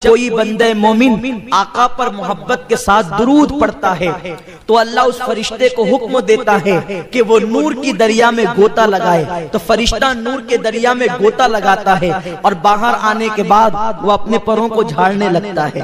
کوئی بندے مومن آقا پر محبت کے ساتھ درود پڑھتا ہے تو اللہ اس فرشتے کو حکم دیتا ہے کہ وہ نور کی دریا میں گوتا لگائے. تو فرشتہ نور کے دریا میں گوتا لگاتا ہے اور باہر آنے کے بعد وہ اپنے پروں کو جھاڑنے لگتا ہے.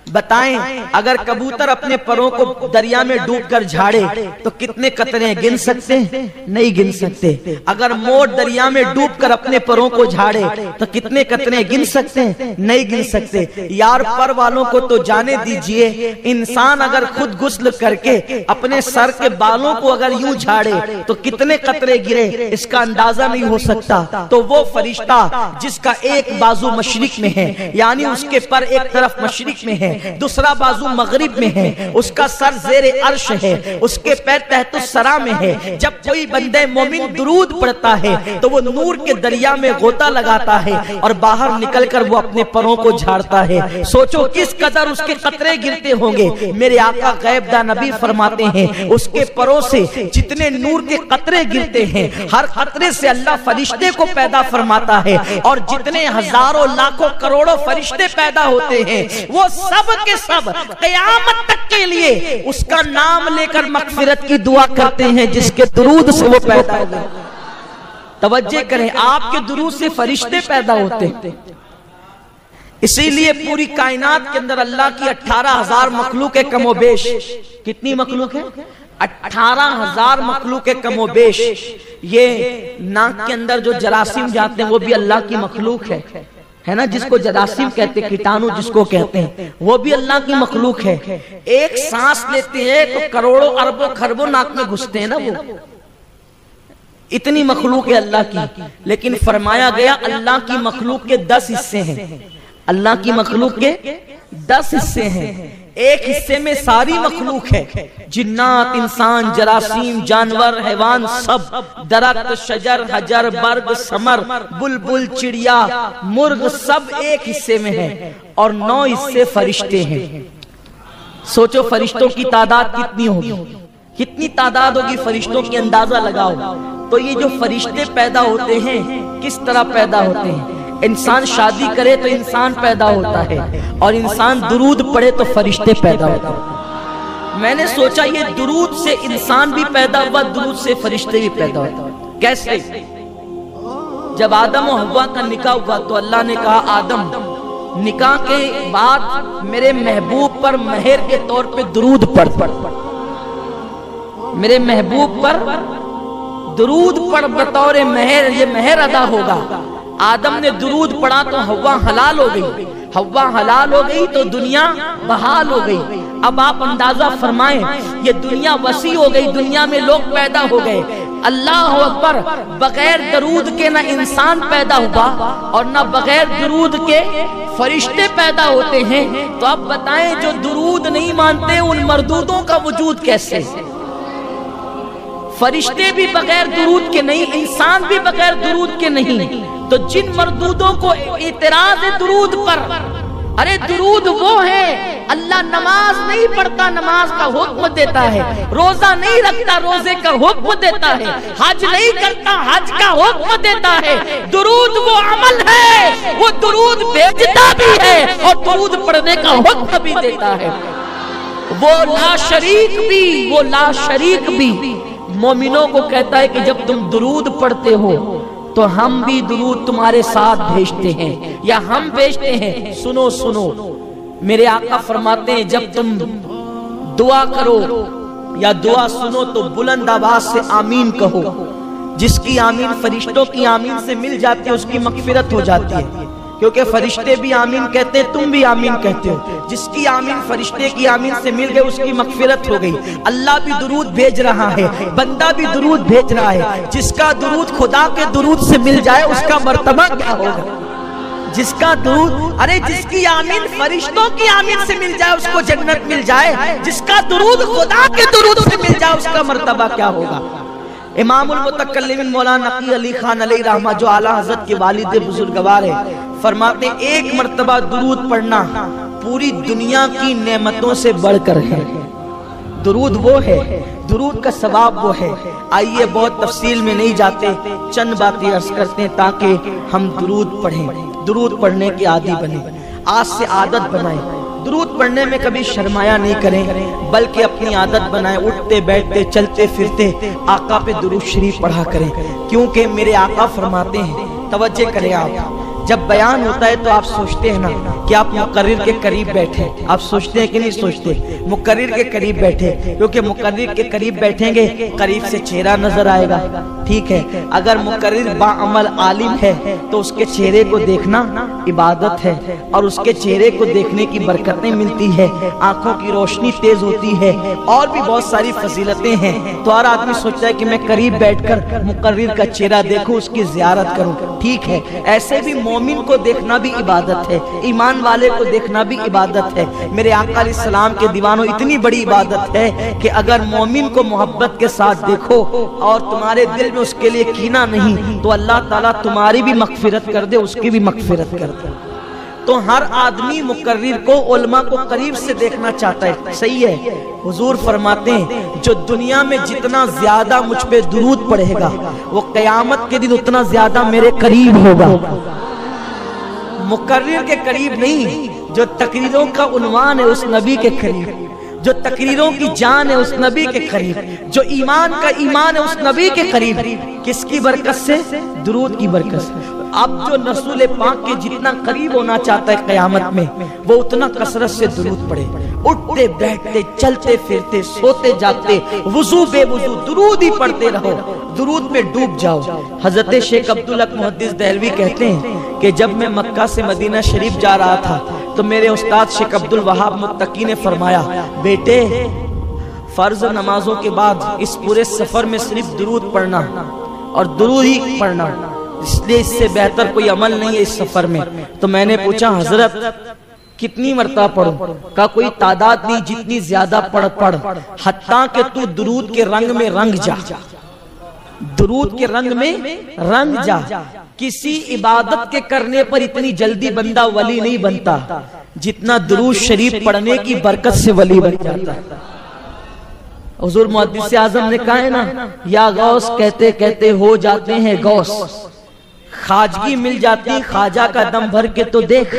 بتائیں اگر کبوتر اپنے پروں کو دریا میں ڈوب کر جھاڑے تو کتنے قطرے گن سکتے ہیں؟ نہیں گن سکتے. اگر مور دریا میں ڈوب کر اپنے پروں کو جھاڑے تو کتنے قطرے گن سکتے ہیں؟ نہیں گن سکتے. یار پر والوں کو تو جانے دیجئے، انسان اگر خود غسل کر کے اپنے سر کے بالوں کو اگر یوں جھاڑے تو کتنے قطرے گرے اس کا اندازہ نہیں ہو سکتا. تو وہ فرشتہ جس کا ایک بازو مشرق میں ہے، یعنی اس کے پر ایک طرف مشرق میں ہے، دوسرا بازو مغرب میں ہے، اس کا سر زیر عرش ہے، اس کے پیر تحت الثری میں ہے. جب کوئی بندے مومن درود پڑھتا ہے تو وہ نور کے دریا میں غوطہ لگاتا ہے اور باہر نکل کر وہ اپنے پروں کو جھاڑتا ہے. سوچو کس قدر اس کے قطرے گرتے ہوں گے. میرے آقا غیب دا نبی فرماتے ہیں اس کے پروں سے جتنے نور کے قطرے گرتے ہیں ہر قطرے سے اللہ فرشتے کو پیدا فرماتا ہے، اور جتنے ہزاروں لاکھوں کروڑوں فرشتے پیدا ہوتے ہیں وہ سب کے سب قیامت تک کے لیے اس کا نام لے کر مغفرت کی دعا کرتے ہیں جس کے درود سے وہ پیدا ہوتے ہیں. توجہ کریں، آپ کے درود سے فرشتے پیدا ہوتے ہیں. اسی لیے پوری کائنات کے اندر اللہ کی 18,000 مخلوق ہے کم و بیش. کتنی مخلوق ہے؟ 18,000 مخلوق ہے کم و بیش. یہ ناک کے اندر جو جراثیم جاتے ہیں وہ بھی اللہ کی مخلوق ہے نا، جس کو جراثیم کہتے ہیں، کیٹانو جس کو کہتے ہیں، وہ بھی اللہ کی مخلوق ہے. ایک سانس لیتے ہیں تو کروڑوں اربوں خربوں ناک میں گھستے ہیں نا، وہ اتنی مخلوق ہے اللہ کی. لیکن فرمایا گیا اللہ کی مخلوق کے 10 حصے ہیں. اللہ کی مخلوق کے 10 حصے ہیں. ایک حصے میں ساری مخلوق ہے، جنات، انسان، جراثیم، جانور، حیوان، سب، درخت، شجر، حجر، برگ، ثمر، بلبل، چڑیا، مرغ، سب ایک حصے میں ہے. اور 9 حصے فرشتے ہیں. سوچو فرشتوں کی تعداد کتنی ہوگی، کتنی تعداد ہوگی فرشتوں کی، اندازہ لگاؤ. تو یہ جو فرشتے پیدا ہوتے ہیں کس طرح پیدا ہوتے ہیں؟ انسان شادی کرے تو انسان پیدا ہوتا ہے، اور انسان درود پڑھے تو فرشتے پیدا ہوتے ہیں. میں نے سوچا یہ درود سے انسان بھی پیدا ہوا، درود سے فرشتے بھی پیدا ہوتے. کیسے؟ جب آدم و حوا کا نکاح ہوا تو اللہ نے کہا آدم نکاح کے بعد میرے محبوب پر مہر کے طور پہ درود پڑھ. میرے محبوب پر درود پڑھ بطور مہر، یہ مہر ادا ہوگا. آدم نے درود پڑھا تو حوا حلال ہو گئی. حوا حلال ہو گئی تو دنیا بحال ہو گئی. اب آپ اندازہ فرمائیں یہ دنیا وسیع ہو گئی، دنیا میں لوگ پیدا ہو گئے. اللہ اکبر، بغیر درود کے نہ انسان پیدا ہوا اور نہ بغیر درود کے فرشتے پیدا ہوتے ہیں. تو اب بتائیں جو درود نہیں مانتے ان مردودوں کا وجود کیسے؟ فرشتے بھی بغیر درود کے نہیں، انسان بھی بغیر درود کے نہیں. تو جن مردودوں کو اعتراض درود پر، ارے درود وہ ہے، اللہ نماز نہیں پڑھتا نماز کا حکم دیتا ہے، روزہ نہیں رکھتا روزے کا حکم دیتا ہے، حج نہیں کرتا حج کا حکم دیتا ہے. درود وہ عمل ہے، وہ درود بھیجتا بھی ہے اور درود پڑھنے کا حکم بھی دیتا ہے. وہ لا شریک بھی، وہ لا شریک بھی مومنوں کو کہتا ہے کہ جب تم درود پڑھتے ہو تو ہم بھی درود تمہارے ساتھ بھیجتے ہیں یا ہم بھیجتے ہیں. سنو سنو، میرے آقا فرماتے ہیں جب تم دعا کرو یا دعا سنو تو بلند آواز سے آمین کہو. جس کی آمین فرشتوں کی آمین سے مل جاتی ہے اس کی مغفرت ہو جاتی ہے، کیونکہ فرشتے بھی آمین کہتے ہیں، تم بھی آمین کہتے ہو. جس کی آمین فرشتے کی آمین سے مل گئے اس کی مغفرت ہو گئی. اللہ بھی درود بھیج رہا ہے، بندہ بھی درود بھیج رہا ہے. جس کا درود خدا کے درود سے مل جائے اس کا مرتبہ کیا ہوگا؟ جس کا درود، ارے جس کی آمین فرشتوں کی آمین سے مل جائے اس کو جنت مل جائے، جس کا درود خدا کے درود سے مل جائے اس کا مرتبہ کیا ہوگا؟ امام المتکلمین مولانا نقی علی خان علیہ رحمہ جو اعلیٰ حضرت کے والد بزرگوار ہے، فرماتے ہیں ایک مرتبہ درود پڑھنا پوری دنیا کی نعمتوں سے بڑھ کر ہے. درود وہ ہے، درود کا ثواب وہ ہے. آئیے بہت تفصیل میں نہیں جاتے، چند باتیں عرض کرتے ہیں تاکہ ہم درود پڑھیں، درود پڑھنے کے عادی بنیں. آج سے عادت بنائیں، درود پڑھنے میں کبھی شرمایا نہیں کریں، بلکہ اپنی عادت بنائیں، اٹھتے بیٹھتے چلتے پھرتے آقا پہ درود شریف پڑھا کریں، کیونکہ میرے آقا فرماتے ہیں، توجہ کریں آپ، جب بیان ہوتا ہے تو آپ سوچتے ہیں نا کہ آپ مقرر کے قریب بیٹھے، آپ سوچتے ہیں کہ نہیں سوچتے؟ مقرر کے قریب بیٹھے، کیونکہ مقرر کے قریب بیٹھیں گے قریب سے چہرہ نظر آئے گا، ٹھیک ہے؟ اگر مقرر باعمل عالم ہے تو اس کے چہرے کو دیکھنا عبادت ہے، اور اس کے چہرے کو دیکھنے کی برکتیں ملتی ہے، آنکھوں کی روشنی تیز ہوتی ہے، اور بھی بہت ساری فضیلتیں ہیں۔ تو ہر آدمی سوچتا ہے کہ میں قریب بیٹھ کر مقرر کا چہرہ دیکھوں، اس کی زیارت کروں، ٹھیک ہے؟ ایسے بھی مومن کو دیکھنا بھی عبادت ہے، ایمان والے کو دیکھنا بھی عبادت ہے۔ میرے آقا علیہ السلام کے دیوانوں، اتنی بڑی عبادت ہے کہ اگر مومن کو محبت کے ساتھ دیکھو اور تمہارے دل میں اس کے لیے کینہ نہیں تو اللہ تعالیٰ تمہاری بھی مغفرت کر دے، اس کی بھی مغفرت کر دے۔ تو ہر آدمی مقرر کو، علماء کو قریب سے دیکھنا چاہتا ہے، صحیح ہے؟ حضور فرماتے ہیں جو دنیا میں جتنا زیادہ مجھ پہ درود پڑھے گا وہ قیامت کے دن اتنا زیادہ میرے قریب ہوگا۔ مقرر کے قریب نہیں، جو تقریروں کا عنوان ہے اس نبی کے قریب، جو تقریروں کی جان ہے اس نبی کے قریب، جو ایمان کا ایمان ہے اس نبی کے قریب۔ کس کی برکت سے؟ درود کی برکت سے۔ اب جو رسول پاک کے جتنا قریب ہونا چاہتا ہے قیامت میں، وہ اتنا کثرت سے درود پڑھے، اٹھتے بیٹھتے چلتے پھرتے سوتے جاگتے وضو بے وضو درود ہی پڑھتے رہو، درود میں ڈوب جاؤ۔ حضرت شیخ عبدالحق محدث دہلوی کہتے ہیں کہ جب میں مکہ سے مدینہ شریف جا رہا تھا تو میرے استاد شیخ عبدالوہاب متقی نے فرمایا، بیٹے فرض نمازوں کے بعد اس پورے سفر میں صرف درود پڑھنا اور درود ہی پڑھنا، اس لیے اس سے بہتر کوئی عمل نہیں ہے اس سفر میں۔ تو میں نے پوچھا حضرت کتنی مرتبہ پڑھوں؟ کہا کوئی تعداد نہیں، جتنی زیادہ پڑھ، حتیٰ کہ تو درود کے رنگ میں رنگ جا، درود کے رنگ میں رنگ جا۔ کسی عبادت کے کرنے پر اتنی جلدی بندہ ولی نہیں بنتا جتنا درود شریف پڑھنے کی برکت سے ولی بن جاتا ہے۔ حضور محدث اعظم نے کہا ہے نا، یا غوث کہتے کہتے ہو جاتے ہیں غوث، خواجگی مل جاتی خواجہ کا دم بھر کے تو دیکھ۔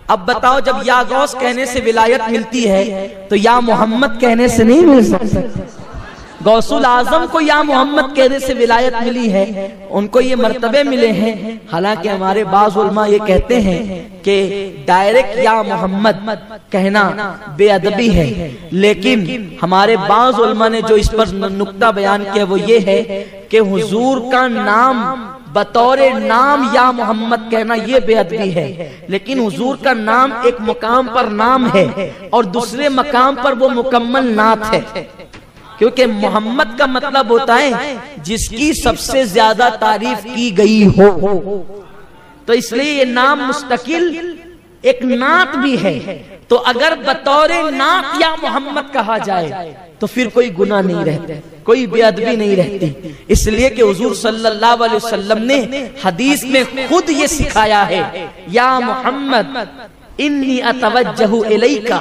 اب بتاؤ جب یا غوث کہنے سے ولایت ملتی ہے تو یا محمد کہنے سے نہیں مل سکتی؟ غوث العظم کو یا محمد کہنے سے ولایت ملی ہے، ان کو یہ مرتبے ملے ہیں۔ حالانکہ ہمارے بعض علماء یہ کہتے ہیں کہ ڈائریکٹ یا محمد کہنا بے ادبی ہے، لیکن ہمارے بعض علماء نے جو اس پر نقطہ بیان کیا وہ یہ ہے کہ حضور کا نام بطور نام یا محمد کہنا یہ بے ادبی ہے، لیکن حضور کا نام ایک مقام پر نام ہے اور دوسرے مقام پر وہ مکمل نعت ہے، کیونکہ محمد کا مطلب ہوتا ہے جس کی سب سے زیادہ تعریف کی گئی ہو، تو اس لیے یہ نام مستقل ایک نعت بھی ہے۔ تو اگر بطور نعت یا محمد کہا جائے تو پھر کوئی گناہ نہیں رہتا، کوئی بے ادبی نہیں رہتی، اس لیے کہ حضور صلی اللہ علیہ وسلم نے حدیث میں خود یہ سکھایا ہے، یا محمد انی اتوجہ الیکا،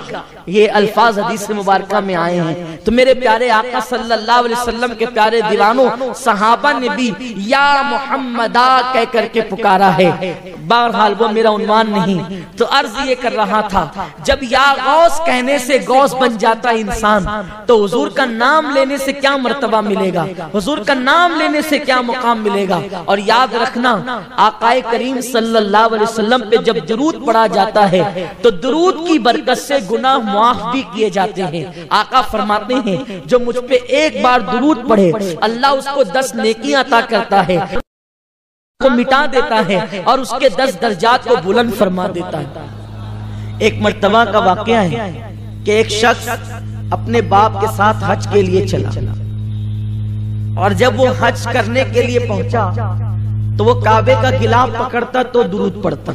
یہ الفاظ حدیث مبارکہ میں آئے ہیں۔ تو میرے پیارے آقا صلی اللہ علیہ وسلم کے پیارے دیوانوں، صحابہ نے بھی یا محمدہ کہہ کر کے پکارا ہے۔ بہرحال وہ میرا عنوان نہیں، تو عرض یہ کر رہا تھا جب یا غوث کہنے سے غوث بن جاتا انسان تو حضور کا نام لینے سے کیا مرتبہ ملے گا، حضور کا نام لینے سے کیا مقام ملے گا۔ اور یاد رکھنا آقا کریم صلی اللہ علیہ وسلم پہ جب درود پڑھا جاتا ہے تو درود کی برکت سے گناہ معاف بھی کیے جاتے ہیں۔ آقا فرماتے ہیں جو مجھ پہ ایک بار درود پڑھے اللہ اس کو 10 نیکیاں عطا کرتا ہے، کو مٹا دیتا ہے اور اس کے 10 درجات کو بلند فرما دیتا ہے۔ ایک مرتبہ کا واقعہ ہے کہ ایک شخص اپنے باپ کے ساتھ حج کے لیے چلا، اور جب وہ حج کرنے کے لیے پہنچا تو وہ کعبے کا غلاف پکڑتا تو درود پڑھتا،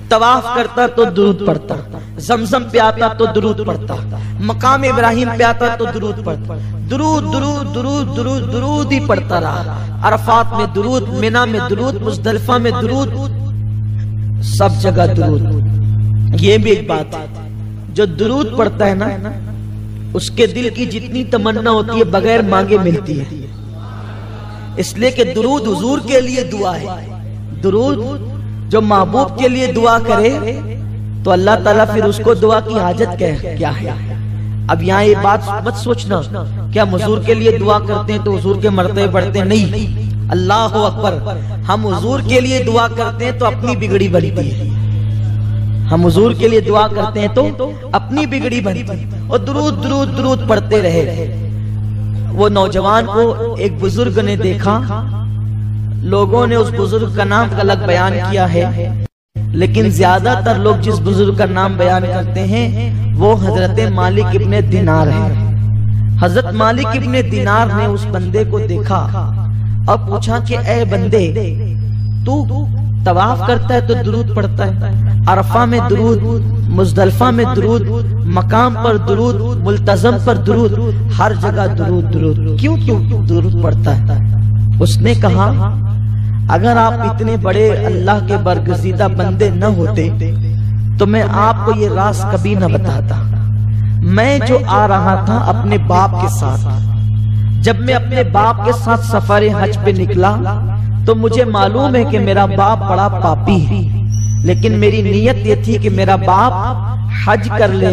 طواف کرتا تو درود پڑھتا، زمزم پہ آتا تو درود پڑھتا، مقام ابراہیم پہ آتا تو درود پڑھتا، درود درود درود درود درود ہی پڑھتا رہا۔ عرفات میں درود، منی میں درود، مزدلفہ میں درود، سب جگہ درود۔ یہ بھی ایک بات ہے، جو درود پڑھتا ہے نا اس کے دل کی جتنی تمنا ہوتی ہے بغیر مانگے ملتی ہے، اس لیے کہ درود حضور کے لیے دعا ہے۔ درود جو محبوب کے لیے دعا کرے تو اللہ تعالیٰ پھر اس کو دعا کی حاجت کیا ہے؟ اب یہاں یہ بات مت سوچنا کہ ہم حضور کے لیے دعا کرتے ہیں تو حضور کے مرتبے بڑھتے ہیں، نہیں، اللہ اکبر، ہم حضور کے لیے دعا کرتے ہیں تو اپنی بگڑی بنتی ہے، ہم حضور کے لیے دعا کرتے ہیں تو اپنی بگڑی بنتی ہے، اور درود درود درود پڑھتے رہے۔ وہ نوجوان کو ایک بزرگ نے دیکھا، لوگوں نے اس بزرگ کا نام الگ بیان کیا ہے، لیکن زیادہ تر لوگ جس بزرگ کا نام بیان کرتے ہیں وہ حضرت مالک ابن دینار ہے۔ حضرت مالک ابن دینار نے اس بندے کو دیکھا اور پوچھا کہ اے بندے، تو طواف کرتا ہے تو درود پڑھتا ہے، عرفہ میں درود، مزدلفہ میں درود، مقام پر درود، ملتزم پر درود، ہر جگہ درود درود، کیوں درود پڑھتا ہے؟ اس نے کہا اگر آپ اتنے بڑے اللہ کے برگزیدہ بندے نہ ہوتے تو میں آپ کو یہ راز کبھی نہ بتاتا۔ میں جو آ رہا تھا اپنے باپ کے ساتھ، جب میں اپنے باپ کے ساتھ سفر حج پہ نکلا تو مجھے معلوم ہے کہ میرا باپ بڑا پاپی ہے، لیکن میری نیت یہ تھی کہ میرا باپ حج کر لے